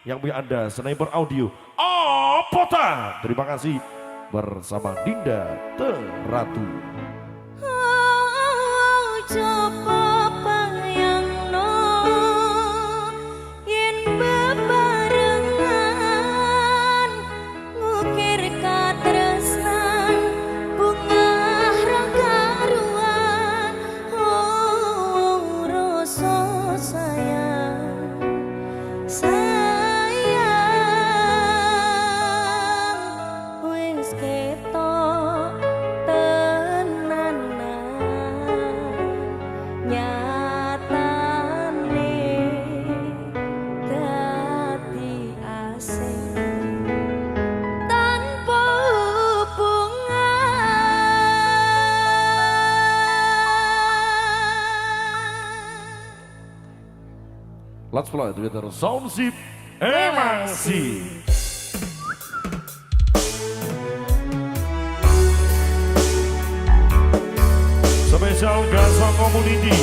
yang punya Anda Sniper Audio Apota. Terima kasih bersama Dinda Teratu. Coba bayangno yen bebarengan ngukir katresnan bunga rakaruan rasa sayang wis ketok Let's play together Soundsip Emangsi. Spesial Gaza Community.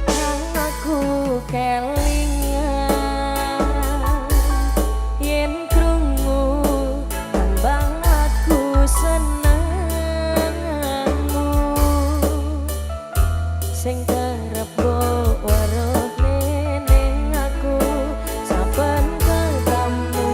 Kadang aku kelingan yen krungu tembang aku senengmu sing kerep mbok weruhne ning aku saben ketemu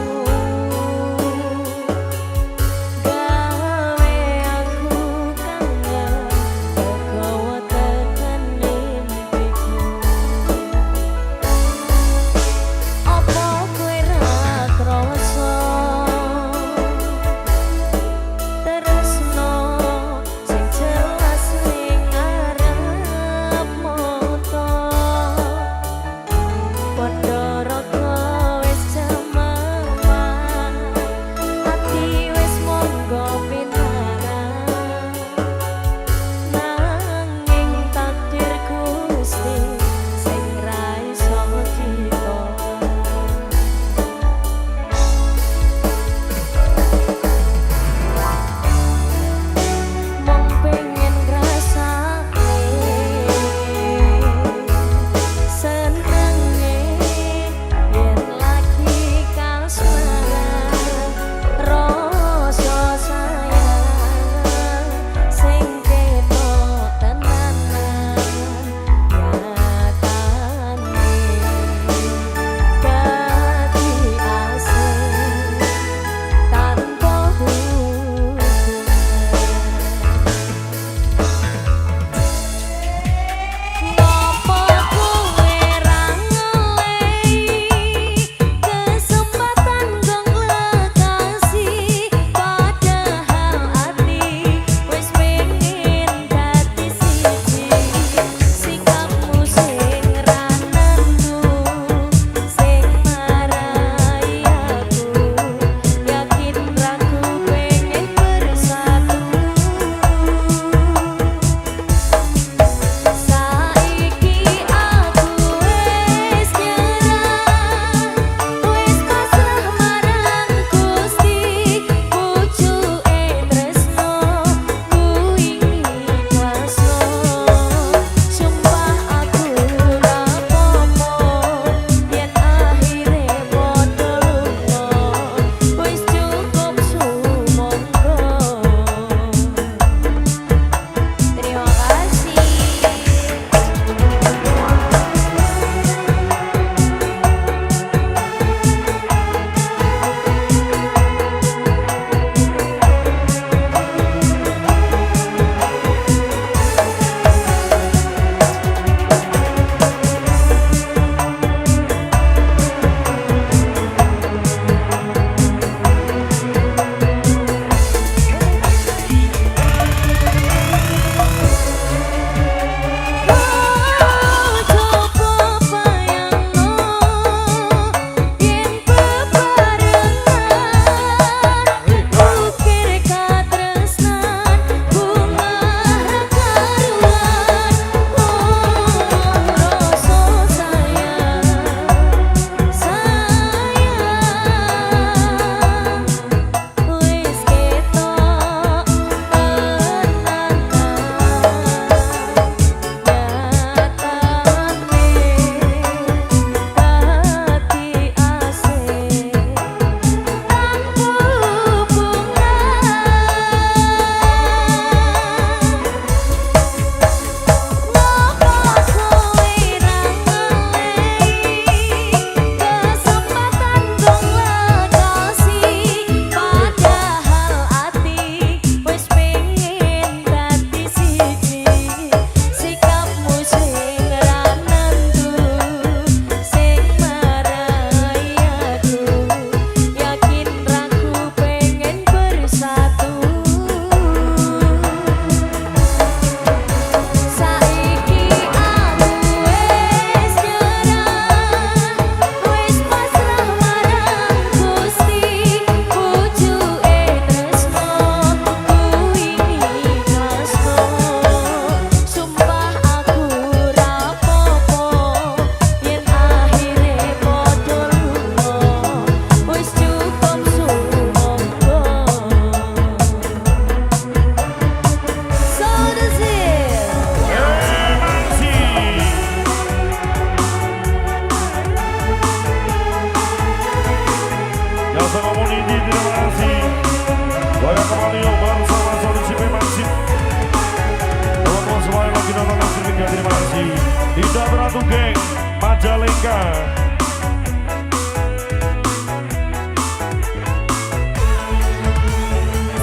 Dinda Ratu Geng Majalengka.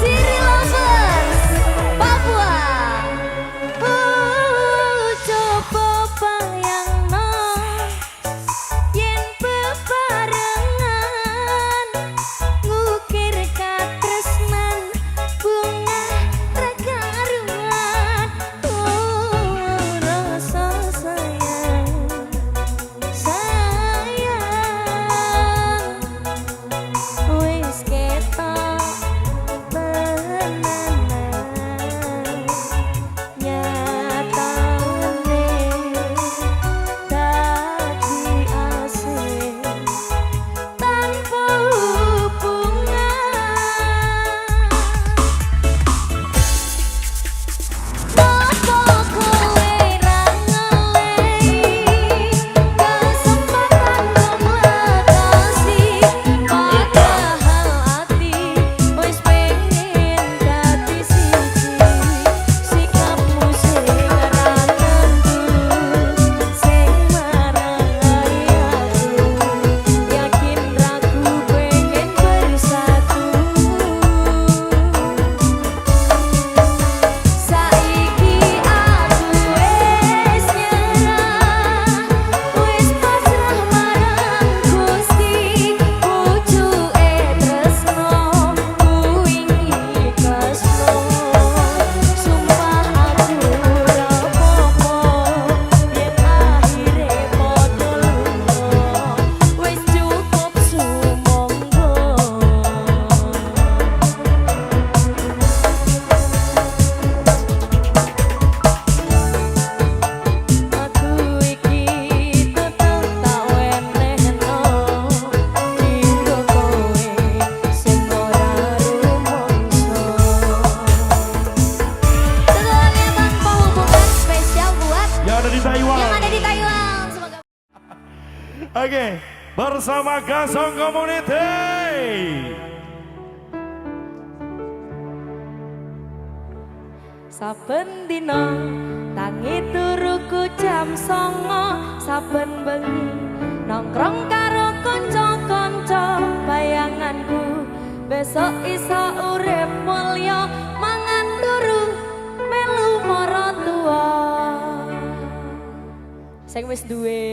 Siri Lovers Papua. Coba bayangno yen bebarengan ngukir katresnan bunga rekaruan. Rasa sayang wis ketok tenanan nyatane dadi asing tanpa hubungan. Napa kowe ra ngelehi kesempatan nglatasi padahal ati wis pengen dadi siji. Sikapmu sing ra nentu sing marai aku yakin ragu pengen bersatu. Saiki aku wis nyerah, wis pasrah marang Gusti. Pucuke tresno kuwi ikhlasno. Sumpah aku ora apa-apa yen akhire padha lunga. Wis cukup sumangga. Aku iki tetep tak wenehno dinggo kowe sing ora rumangsa. Semuanya tanpa hubungan spesial buat Yang ada di Taiwan. yang ada di Taiwan. Semoga Oke, bersama Gasong Community. saben dina tangi turuku jam 09.00 saben bengi nongkrong karo kanca-kanca bayanganku besok iso urip mulya mangan turu melu maratuwa sing wis duwe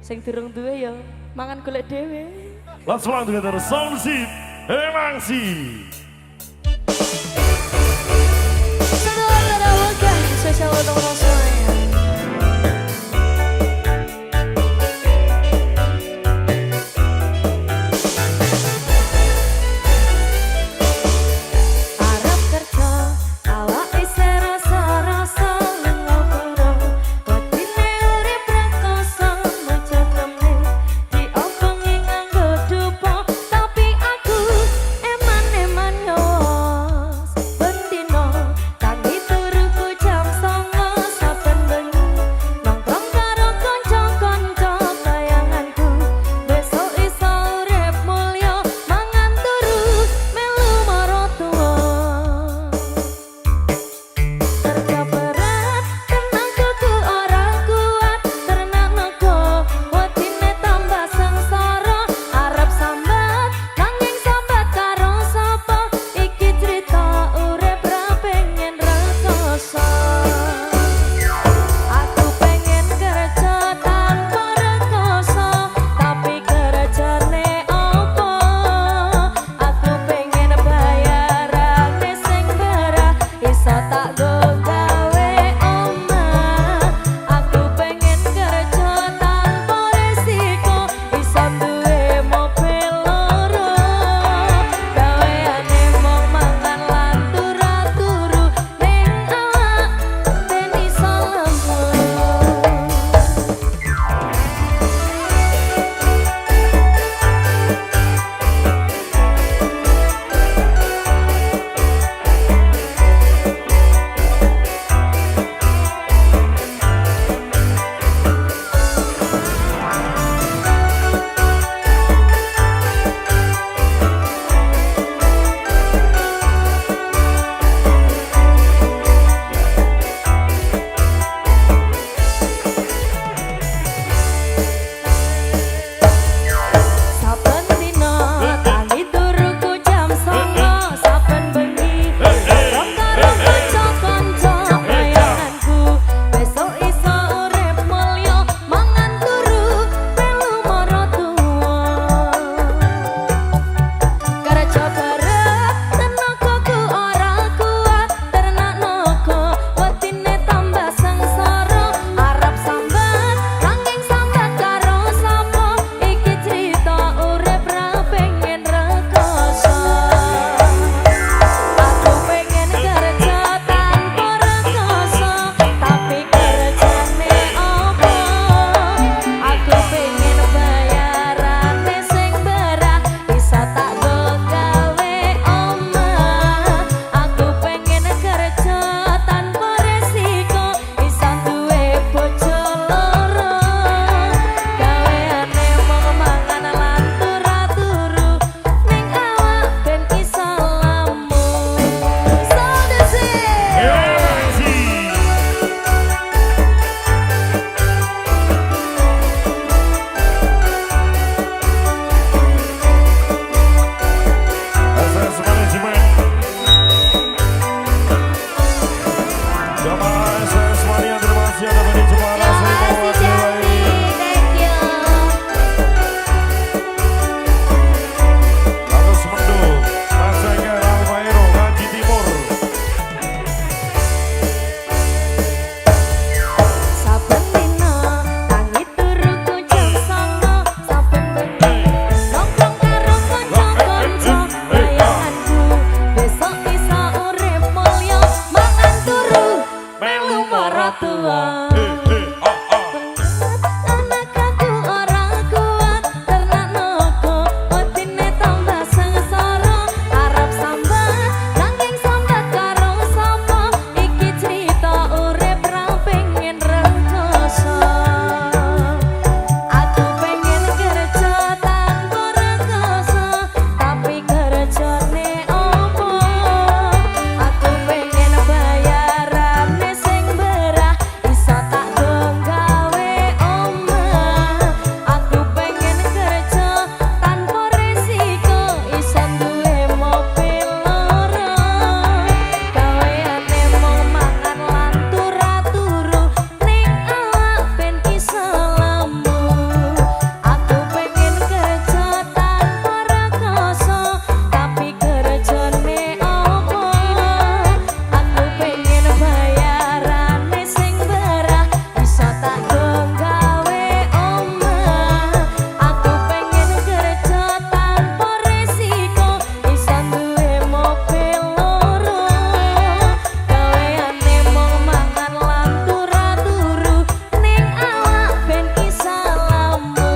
sing durung duwe ya mangan golek dhewe. Let's run together, Sound Sip, Emangsi. Spesial untuk semuanya. Arep kerja, awake serasa-rasa ngoporo. Watine urip rekoso, macetane diomongi nganggo dupa. Tapi aku eman-eman SS Mania, terima kasih ada Beni Jepara, saya mau wakilai. Lalu Semendung, Mas Engger, Alfairo, Ngaji Timur. Saben dina tangi turu kunjung sono, saben bengi nongkrong karo kanca-kanca. Bayanganku besok bisa urip mulya, mangan turu melu marang tua. Anak aku ora kuat ternak nopo, utine tambah sengsara. Arep sambat nanging sambat karo sapa, iki cerita urip ra pengen rekoso. Aku pengen kerja tanpa rekoso, tapi kerjane opo? Aku pengen bayarane sing berah, iso tak gawe omah. Aku pengen kerja tanpa resiko, iso duwe mobil loro. Gaweane mung mangan lan turu ning awak ben iso lemu. Aku pengen kerja tanpa rekoso, tapi kerjane opo? Aku pengen bayarane sing berah, bisa tak gawe omah. Aku pengen kerja tanpa resiko, bisa duwe mobil loro. Gaweane mung mangan lan turu ning awak ben iso lemu.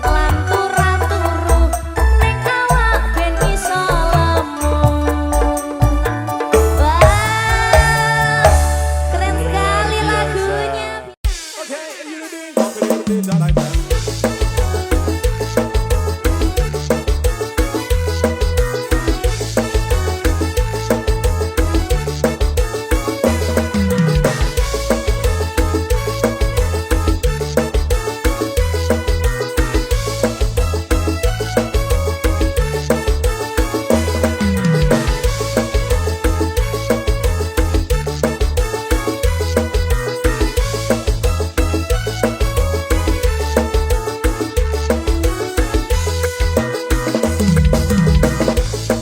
Lan turu ning awak ben iso lemu. Wah, keren sekali lagunya.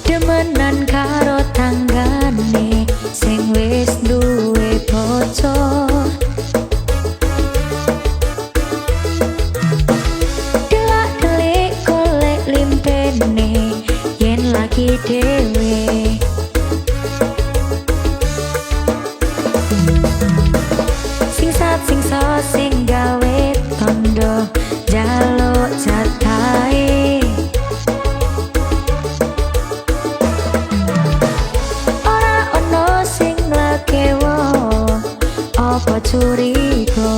Demenan karo tanggane sing wis duwe bojo. Delak-delik golek limpene yen lagi dhewe. Singsat-singsa sing gawe tondo jaluk jatahe. Ora ono sing lakewo apa curiga.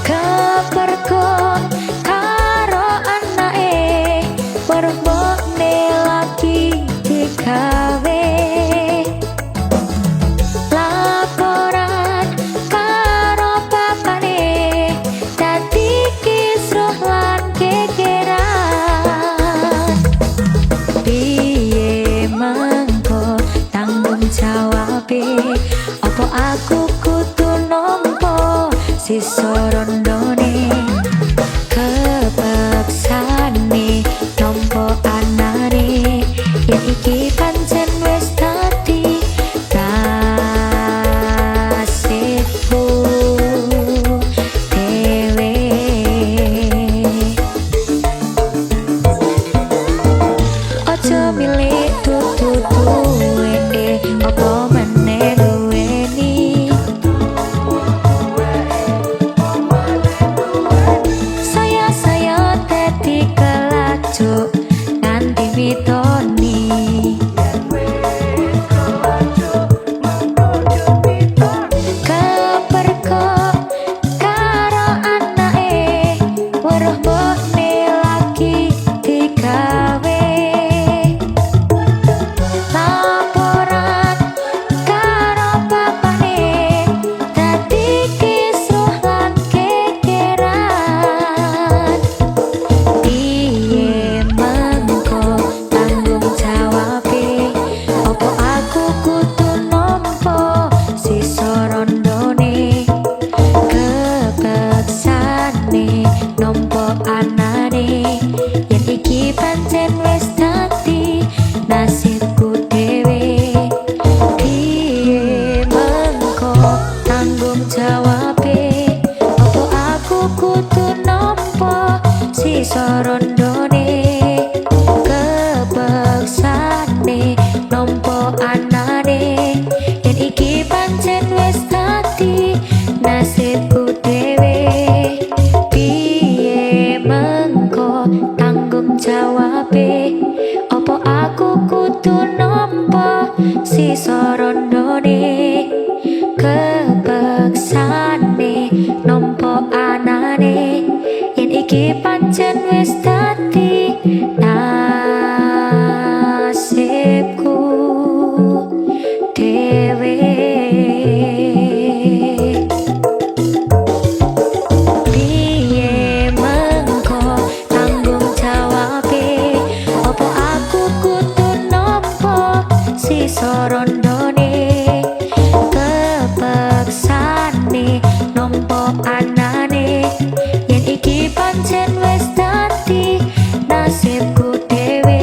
Kepergok karo anake, weruhne lagi digawe. Laporan karo bapane, dadi kisruh lan gegeran. Piye mangko tanggung sorondone kepeksane nompo anane yen iki pancen wis dadi nasibku dhewe. Piye mengko tanggung jawabe opo aku kudu nompo si sorondone kepeksane nompo anane yen iki pancen wis dadi nasibku dhewe.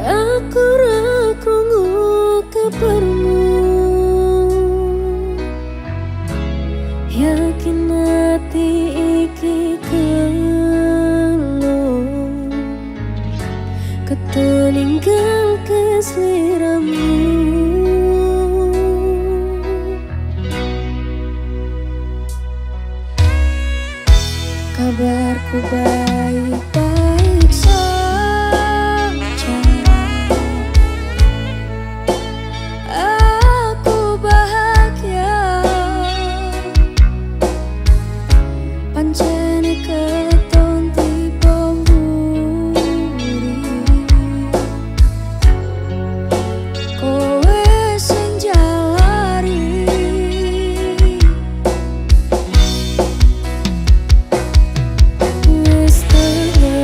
Aku ra krungu kabarmu, yakin ati iki kelo keteninggal kesliramu. Kabarku baik-baik saja, aku bahagia pancen keton tiba mburi kowe sing jalari. Wis tenan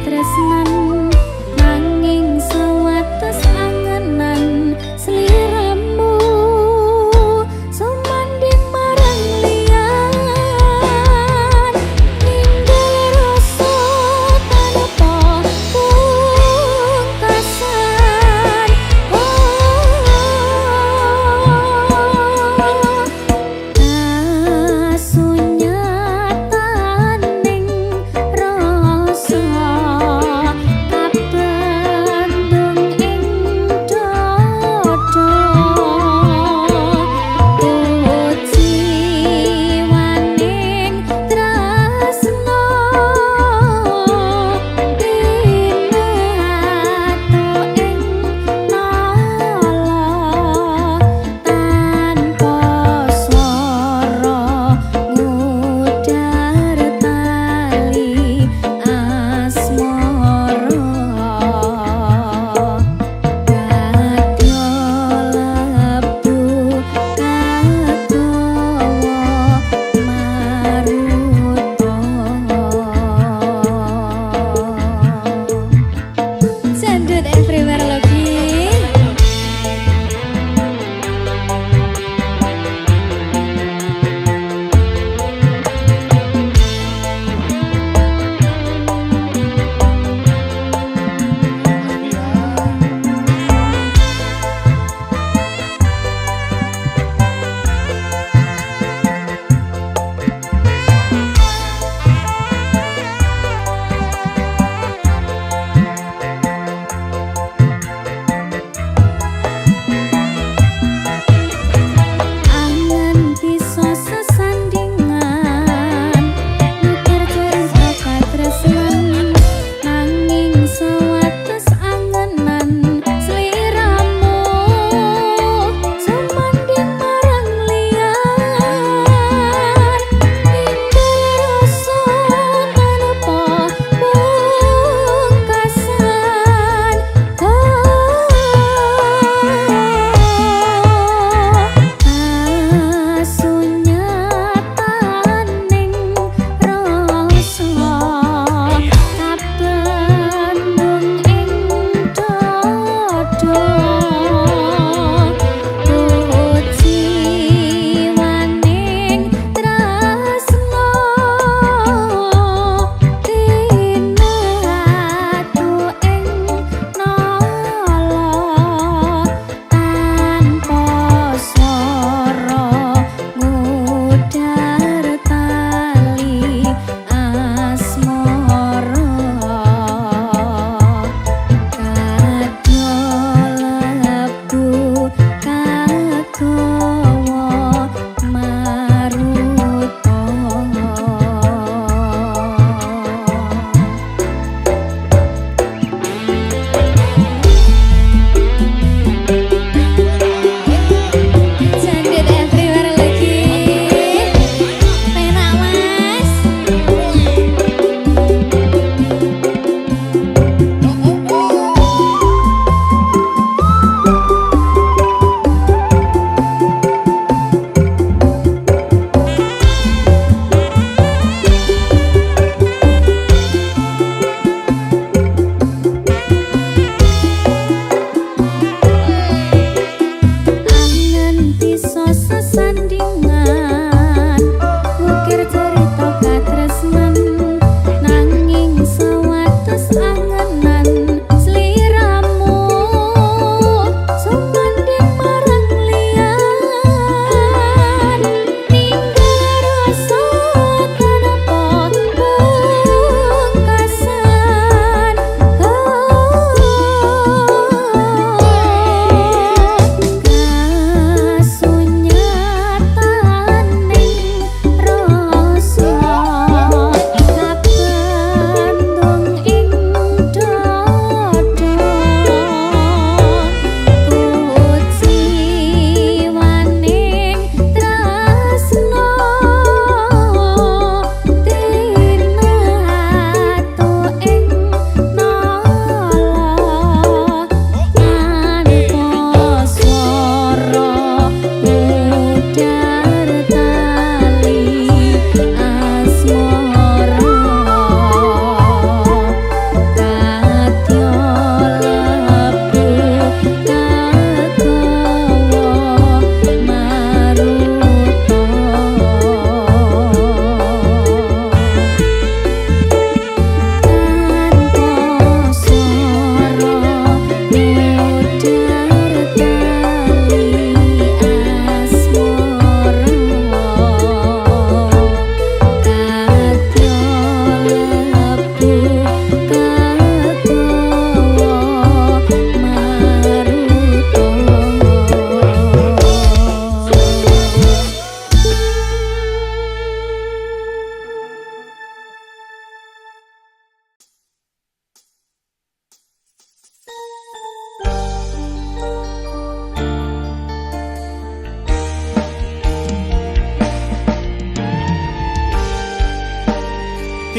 tresnan nanging sewates angenan sliramu sumanding marang liyan ninggal rasa tanpa pungkasan kasunyatan ning rasa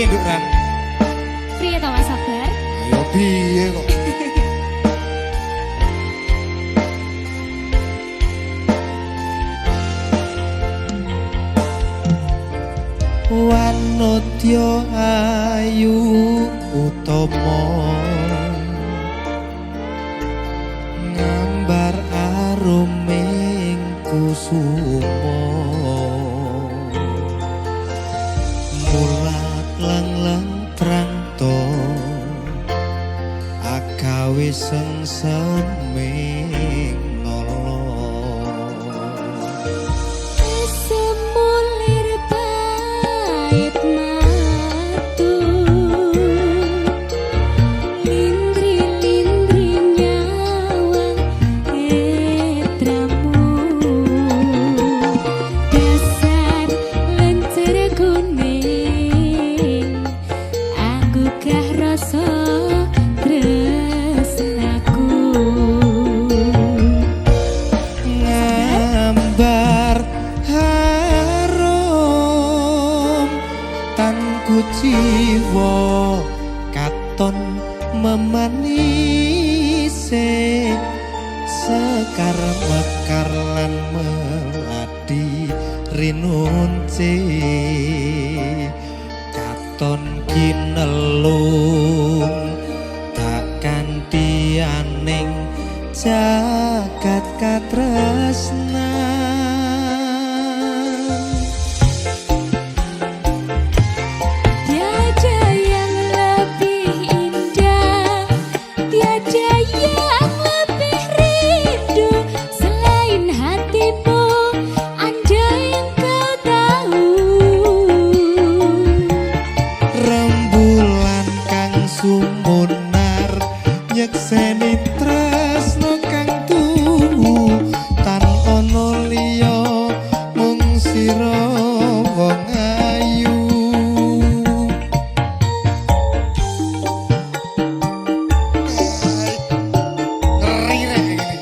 piye Nduk Ran? Priya ta Mas Sabar? Ayo piye kok? Wanodya ayu utama ngambar aruming kusuma mulat lang-lang prangto agawe sengsen ming nolo Semulir bait matu lindri-lindri nyawang etramu dasar lencer kuning aku gah rasa tresnaku ngambar harum tanku jiwa katon memanise sekar mekar lan meladi rinunce katon kinelung tak kanthi aning jagat katresnan Tiada yang lebih indah, tiada yang lebih rindu selain hatimu, andai yang kau tahu. rembulan kang sumunar nyekseni tresno kang tuhu tan ana liya mung sira wong ayu ngeri rek iki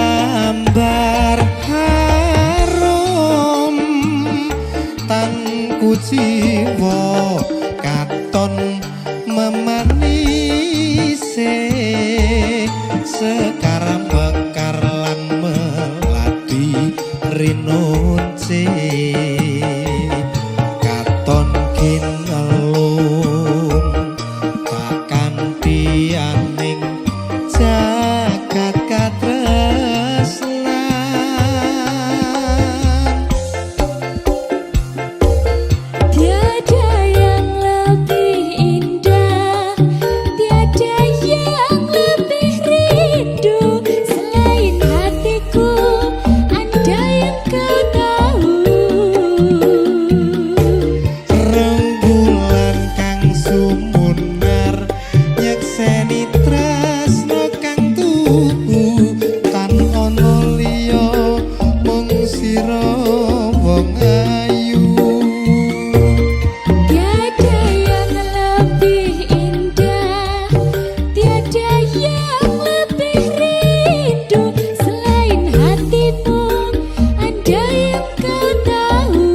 ngambar harum tanku jiwa katon memanise sekarang bekar lan melati rinunce katon kinelung tak kanthi aning jagat katresnan Tiada yang lebih indah, tiada yang lebih rindu selain hatiku, andai yang kau tahu. rembulan kang sumunar nyekseni tresno kang tuhu tan ana liya mung sira wong ayu Tiada yang lebih indah, tiada yang lebih rindu selain hatimu, andai yang kau tahu.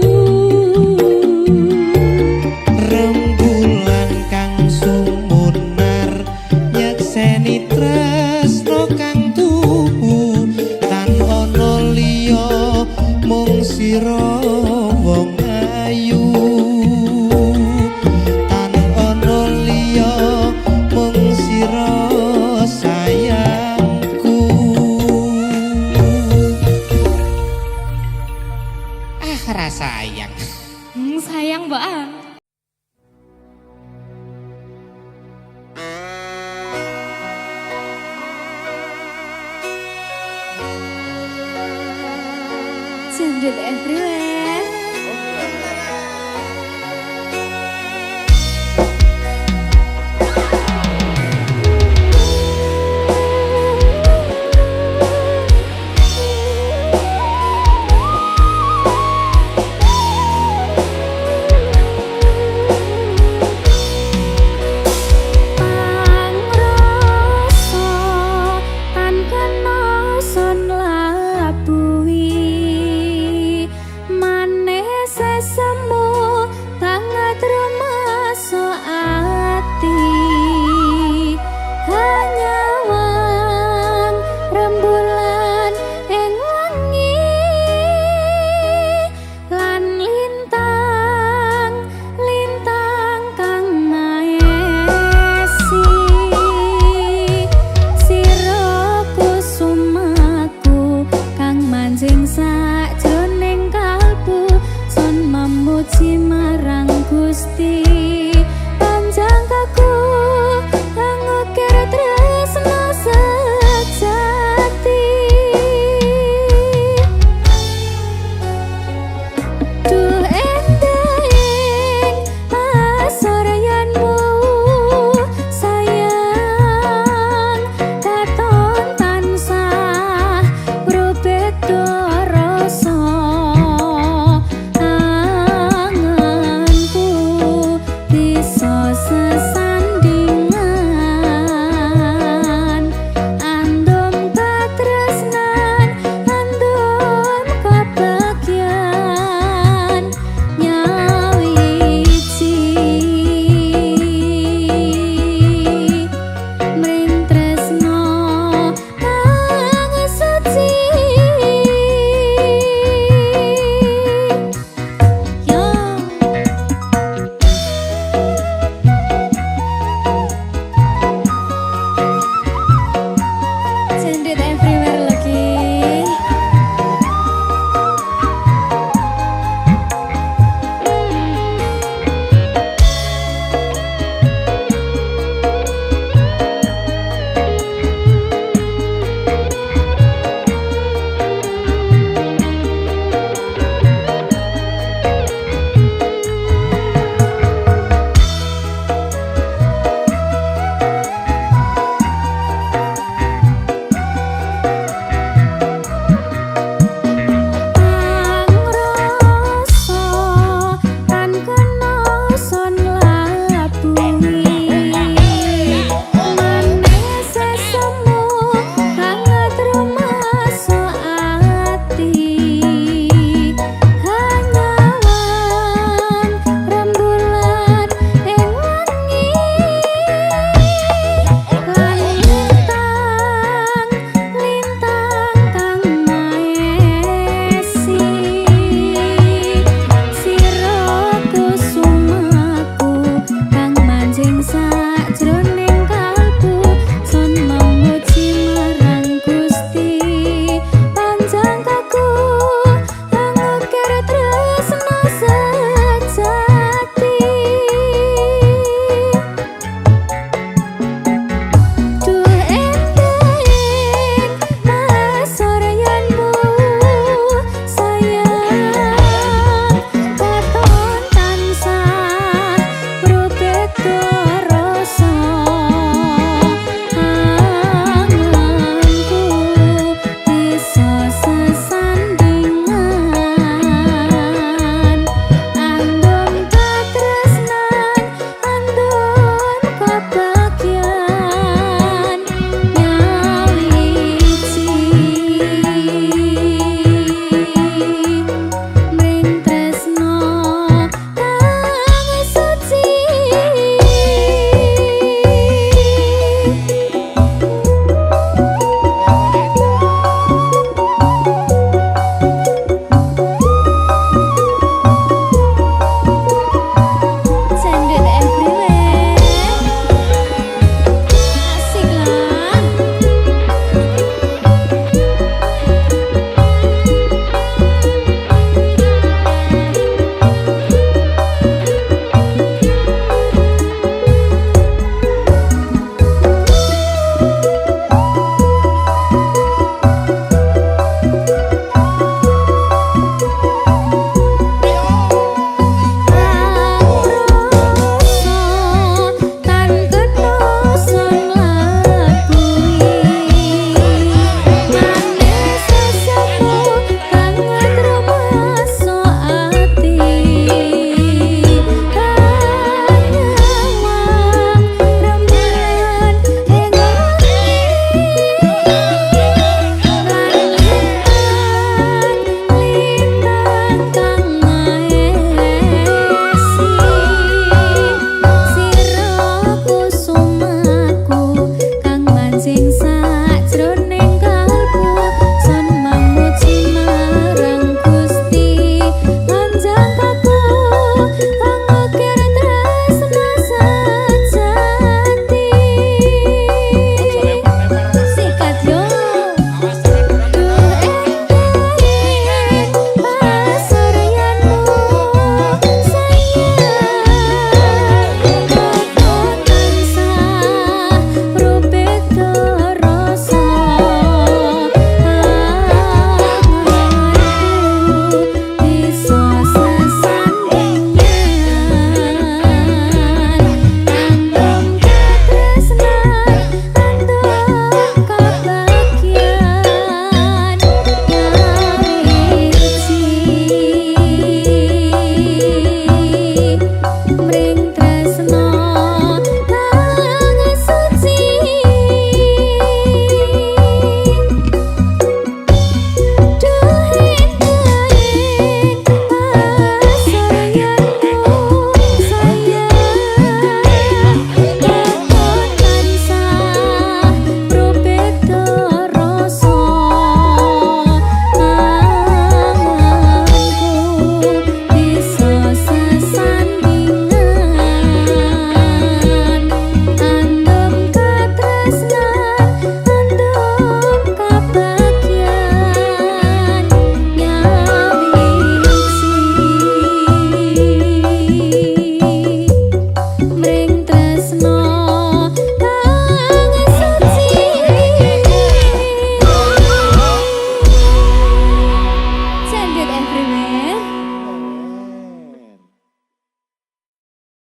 rembulan kang sumunar nyekseni tresno kang tuhu tan ana liya mung sira wong ayu tan ana liya mung sira sayangku ah rasayang Sayang Mbak Ang.